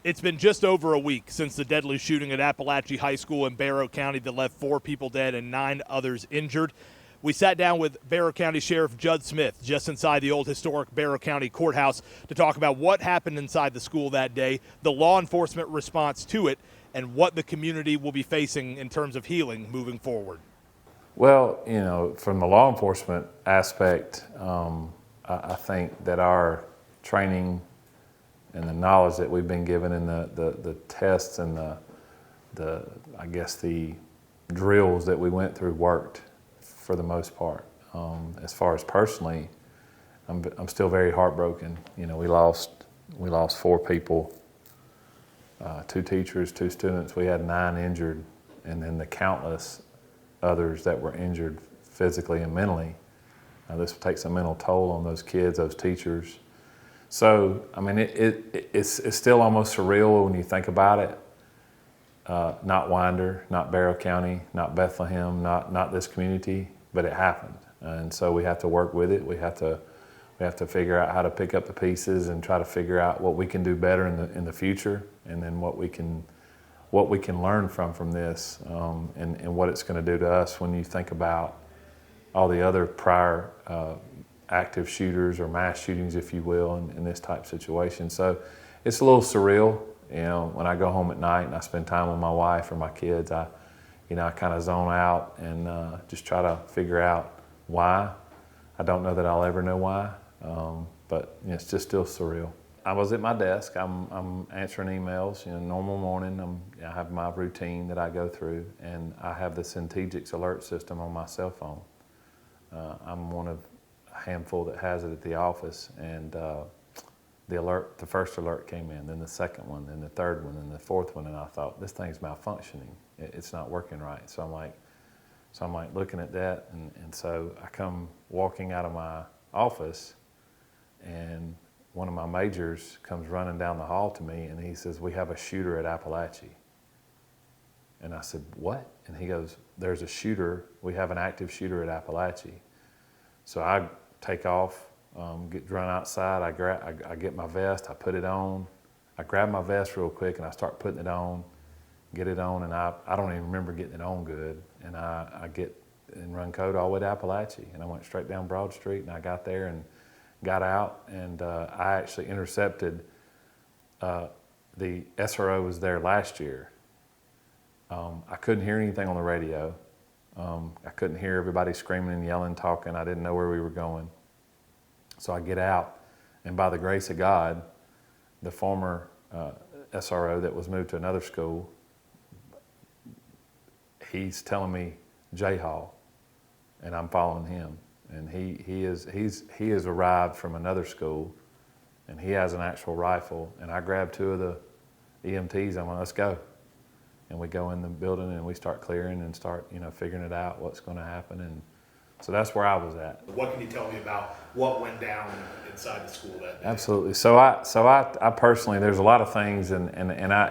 It's been just over a week since the deadly shooting at Apalachee High School in Barrow County that left 4 people dead and 9 others injured. We sat down with Barrow County Sheriff Judd Smith just inside the old historic Barrow County Courthouse to talk about what happened inside the school that day, the law enforcement response to it, and what the community will be facing in terms of healing moving forward. Well, from the law enforcement aspect, I think that our training and the knowledge that we've been given and the tests and the drills that we went through worked for the most part. As far as personally, I'm still very heartbroken. We lost 4 people, 2 teachers, 2 students. We had 9 injured, and then the countless others that were injured physically and mentally. This takes a mental toll on those kids, those teachers. So, it's still almost surreal when you think about it. Not Winder, not Barrow County, not Bethlehem, not this community, but it happened. And so we have to work with it. We have to figure out how to pick up the pieces and try to figure out what we can do better in the future, and then what we can learn from this, and what it's going to do to us when you think about all the other prior active shooters or mass shootings, if you will, in this type of situation. So it's a little surreal. When I go home at night and I spend time with my wife or my kids, I kind of zone out and just try to figure out why. I don't know that I'll ever know why, but it's just still surreal. I was at my desk. I'm answering emails. Normal morning. I have my routine that I go through, and I have the Centegix alert system on my cell phone. I'm one of a handful that has it at the office, and the first alert came in, then the second one, then the third one, then the fourth one, and I thought, this thing's malfunctioning. It's not working right. So I'm like looking at that, and so I come walking out of my office, and one of my majors comes running down the hall to me, and he says, "We have a shooter at Apalachee." And I said, "What?" And he goes, "There's a shooter. We have an active shooter at Apalachee." So I take off, run outside. I get my vest. I put it on. I grab my vest real quick, and I start putting it on, get it on, and I don't even remember getting it on good. And I get and run code all the way to Apalachee, and I went straight down Broad Street, and I got there and got out, and I actually intercepted. The SRO was there last year. I couldn't hear anything on the radio. I couldn't hear everybody screaming and yelling, talking. I didn't know where we were going. So I get out, and by the grace of God, the former SRO that was moved to another school, he's telling me J Hall, and I'm following him. And he has arrived from another school, and he has an actual rifle. And I grab 2 of the EMTs. I'm like, let's go. And we go in the building and we start clearing and start figuring it out, what's going to happen. And so that's where I was at. What can you tell me about what went down inside the school that day? Absolutely. So I personally, there's a lot of things, and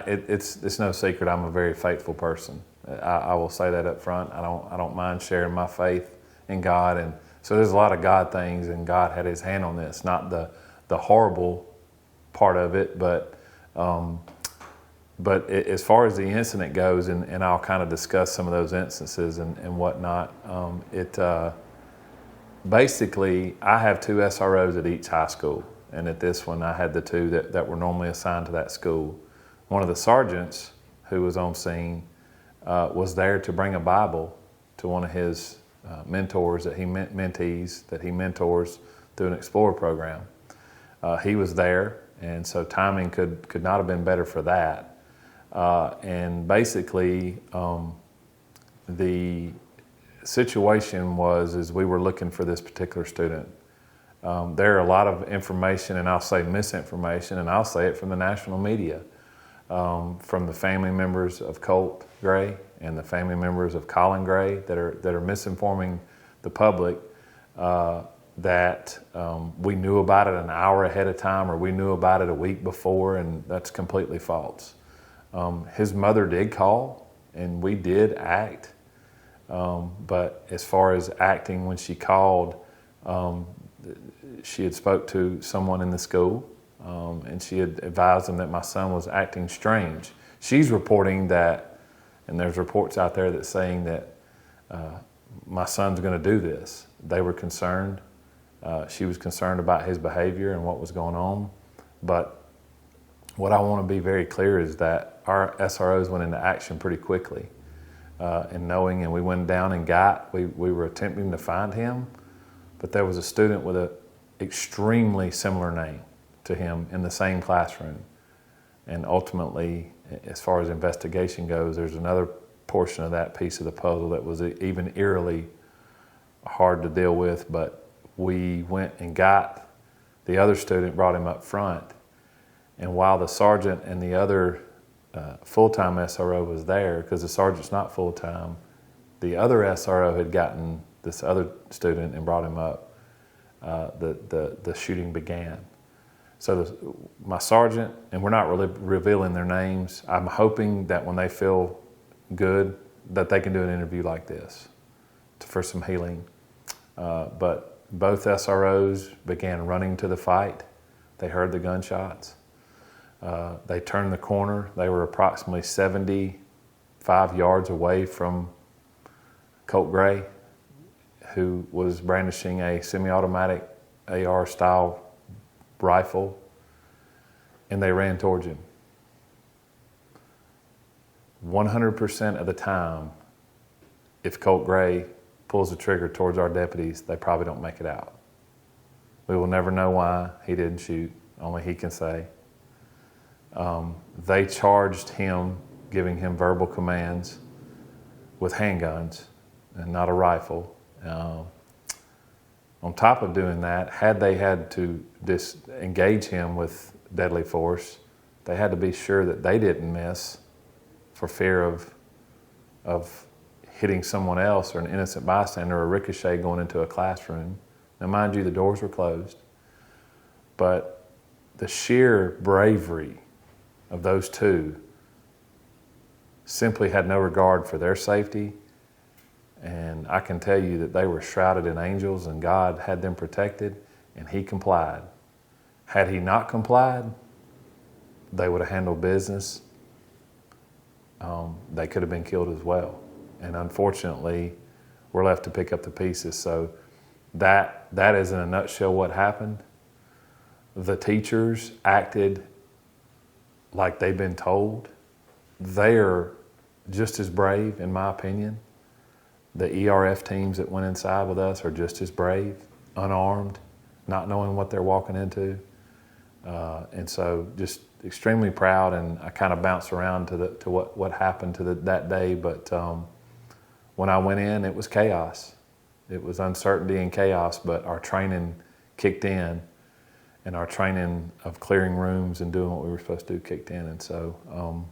it's no secret I'm a very faithful person. I will say that up front. I don't mind sharing my faith in God, and so there's a lot of God things, and God had His hand on this. Not the horrible part of it, but as far as the incident goes, and I'll kind of discuss some of those instances and whatnot. Basically, I have 2 SROs at each high school, and at this one, I had the 2 that were normally assigned to that school. One of the sergeants who was on scene was there to bring a Bible to one of his mentors mentees that he mentors through an Explorer program. He was there, and so timing could not have been better for that. And basically, the situation was we were looking for this particular student. There are a lot of information, and I'll say misinformation, and I'll say it from the national media, from the family members of Colt Gray and the family members of Colin Gray that are misinforming the public that we knew about it an hour ahead of time, or we knew about it a week before, and that's completely false. His mother did call, and we did act, but as far as acting, when she called, she had spoke to someone in the school, and she had advised them that my son was acting strange. She's reporting that, and there's reports out there that saying that my son's going to do this. They were concerned. She was concerned about his behavior and what was going on. But what I want to be very clear is that our SROs went into action pretty quickly. And we went down and we were attempting to find him, but there was a student with an extremely similar name to him in the same classroom. And ultimately, as far as investigation goes, there's another portion of that piece of the puzzle that was even eerily hard to deal with, but we went and got the other student, brought him up front, and while the sergeant and the other full-time SRO was there, because the sergeant's not full-time, the other SRO had gotten this other student and brought him up, the shooting began. So my sergeant, and we're not really revealing their names, I'm hoping that when they feel good, that they can do an interview like this for some healing. But both SROs began running to the fight. They heard the gunshots. They turned the corner. They were approximately 75 yards away from Colt Gray, who was brandishing a semi-automatic AR-style rifle, and they ran towards him. 100% of the time, if Colt Gray pulls the trigger towards our deputies, they probably don't make it out. We will never know why he didn't shoot, only he can say. They charged him, giving him verbal commands with handguns and not a rifle. On top of doing that, had they had to engage him with deadly force, they had to be sure that they didn't miss for fear of hitting someone else or an innocent bystander or a ricochet going into a classroom. Now, mind you, the doors were closed, but the sheer bravery of those two simply had no regard for their safety. And I can tell you that they were shrouded in angels and God had them protected, and he complied. Had he not complied, they would have handled business. They could have been killed as well. And unfortunately, we're left to pick up the pieces. So that is in a nutshell what happened. The teachers acted like they've been told. They are just as brave, in my opinion. The ERF teams that went inside with us are just as brave, unarmed, not knowing what they're walking into. And so just extremely proud, and I kind of bounced around to what happened that day. But when I went in, it was chaos. It was uncertainty and chaos, but our training kicked in, and our training of clearing rooms and doing what we were supposed to do kicked in. And so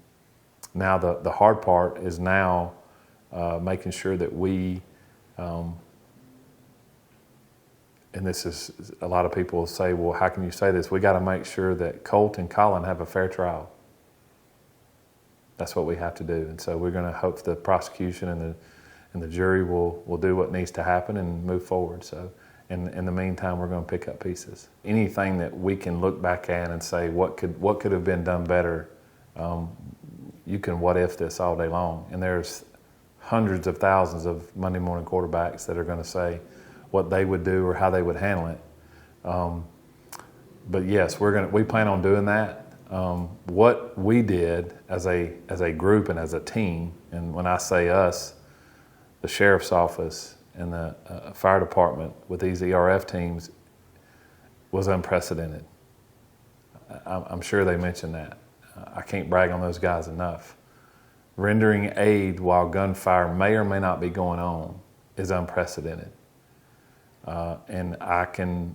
now the hard part is now making sure that we, and this is, a lot of people say, well, how can you say this? We got to make sure that Colt and Colin have a fair trial. That's what we have to do. And so we're going to hope the prosecution and the jury will do what needs to happen and move forward. So in the meantime, we're going to pick up pieces. Anything that we can look back at and say, what could have been done better, you can what if this all day long. And there's hundreds of thousands of Monday morning quarterbacks that are going to say what they would do or how they would handle it. But yes, we plan on doing that. What we did as a group and as a team, and when I say us, the sheriff's office and the fire department with these ERF teams was unprecedented. I'm sure they mentioned that. I can't brag on those guys enough. Rendering aid while gunfire may or may not be going on is unprecedented. And I can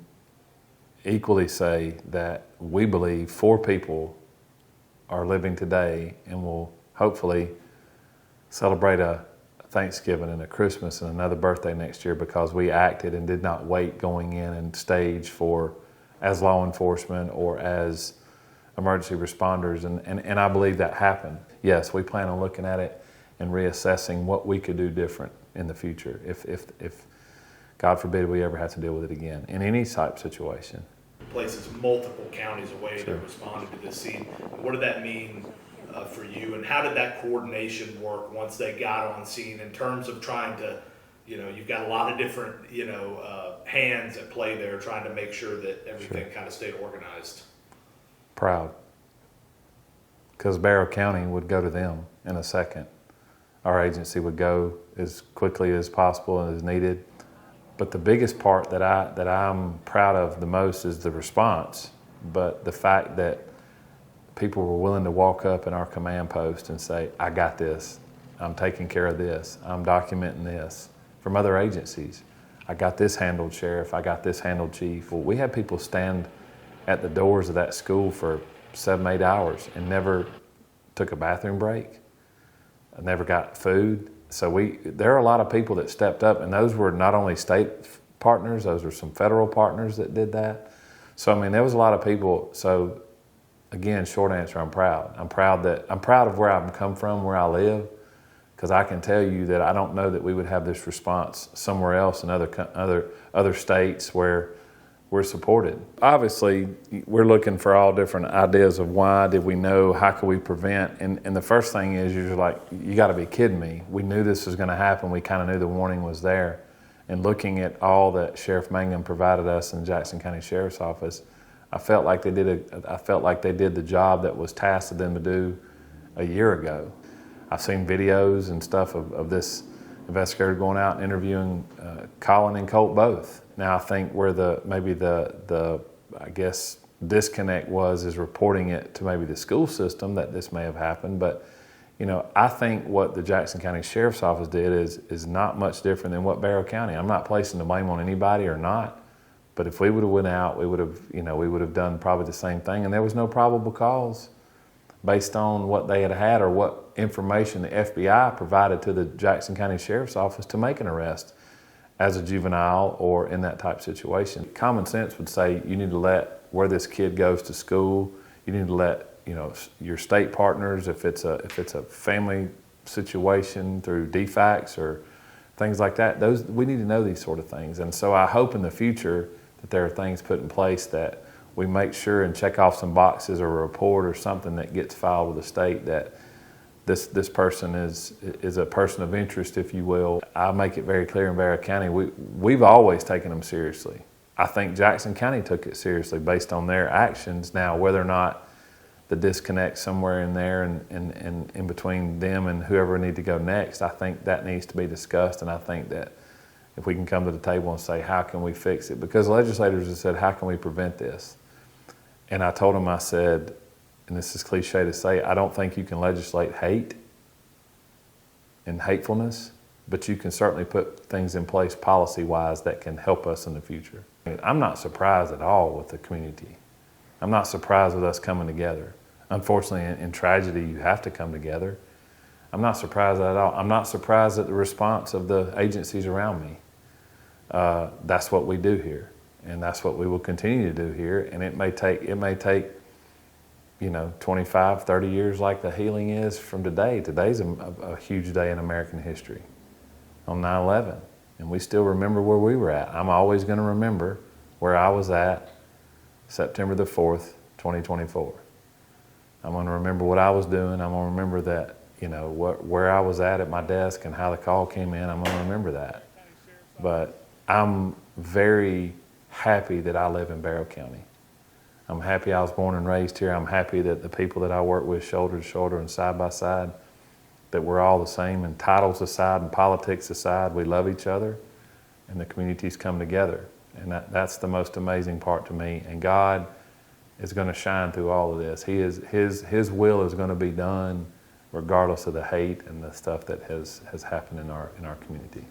equally say that we believe 4 people are living today and will hopefully celebrate a Thanksgiving and a Christmas and another birthday next year because we acted and did not wait going in and stage as law enforcement or as emergency responders, and I believe that happened. Yes, we plan on looking at it and reassessing what we could do different in the future if God forbid we ever have to deal with it again in any type situation. places multiple counties away Sure. that responded to this scene. What did that mean for you, and how did that coordination work once they got on scene in terms of trying to, you've got a lot of different, hands at play there trying to make sure that everything kind of stayed organized? Proud. Because Barrow County would go to them in a second. Our agency would go as quickly as possible and as needed. But the biggest part that I'm proud of the most is the response. But the fact that people were willing to walk up in our command post and say, I got this, I'm taking care of this, I'm documenting this, from other agencies. I got this handled, Sheriff, I got this handled, Chief. Well, we had people stand at the doors of that school for 7-8 hours and never took a bathroom break, never got food. So there are a lot of people that stepped up, and those were not only state partners, those were some federal partners that did that. So, I mean, there was a lot of people. So, again, short answer, I'm proud. I'm proud of where I've come from, where I live, because I can tell you that I don't know that we would have this response somewhere else in other states where we're supported. Obviously, we're looking for all different ideas of why did we know, how could we prevent, and the first thing is you're like, you got to be kidding me. We knew this was going to happen. We kind of knew the warning was there. And looking at all that Sheriff Mangum provided us in the Jackson County Sheriff's Office, I felt like they did the job that was tasked to them to do a year ago. I've seen videos and stuff of this investigator going out and interviewing Colin and Colt both. Now I think where maybe the I guess disconnect is reporting it to maybe the school system that this may have happened. But I think what the Jackson County Sheriff's Office did is not much different than what Barrow County. I'm not placing the blame on anybody or not, but if we would have went out, we would have done probably the same thing. And there was no probable cause based on what they had or what information the FBI provided to the Jackson County Sheriff's Office to make an arrest as a juvenile or in that type of situation. Common sense would say you need to let where this kid goes to school, you need to let your state partners, if it's a family situation through DFACs or things like that, we need to know these sort of things. And so I hope in the future that there are things put in place that we make sure and check off some boxes or a report or something that gets filed with the state that this person is a person of interest, if you will. I make it very clear in Barrow County, we've always taken them seriously. I think Jackson County took it seriously based on their actions. Now, whether or not the disconnect somewhere in there and in between them and whoever need to go next, I think that needs to be discussed. And I think that if we can come to the table and say, how can we fix it? Because legislators have said, how can we prevent this? And I told them, I said, and this is cliche to say, I don't think you can legislate hate and hatefulness, but you can certainly put things in place policy-wise that can help us in the future. I'm not surprised at all with the community. I'm not surprised with us coming together. Unfortunately, in tragedy, you have to come together. I'm not surprised at all. I'm not surprised at the response of the agencies around me. That's what we do here, and that's what we will continue to do here. And it may take 25, 30 years like the healing is from today. Today's a huge day in American history on 9/11, and we still remember where we were at. I'm always going to remember where I was at September the 4th, 2024. I'm going to remember what I was doing. I'm going to remember that, where I was at my desk and how the call came in. I'm going to remember that. But I'm very happy that I live in Barrow County. I'm happy I was born and raised here. I'm happy that the people that I work with shoulder to shoulder and side by side, that we're all the same, and titles aside and politics aside, we love each other and the communities come together. And that's the most amazing part to me. And God is going to shine through all of this. His will is going to be done regardless of the hate and the stuff that has happened in our community.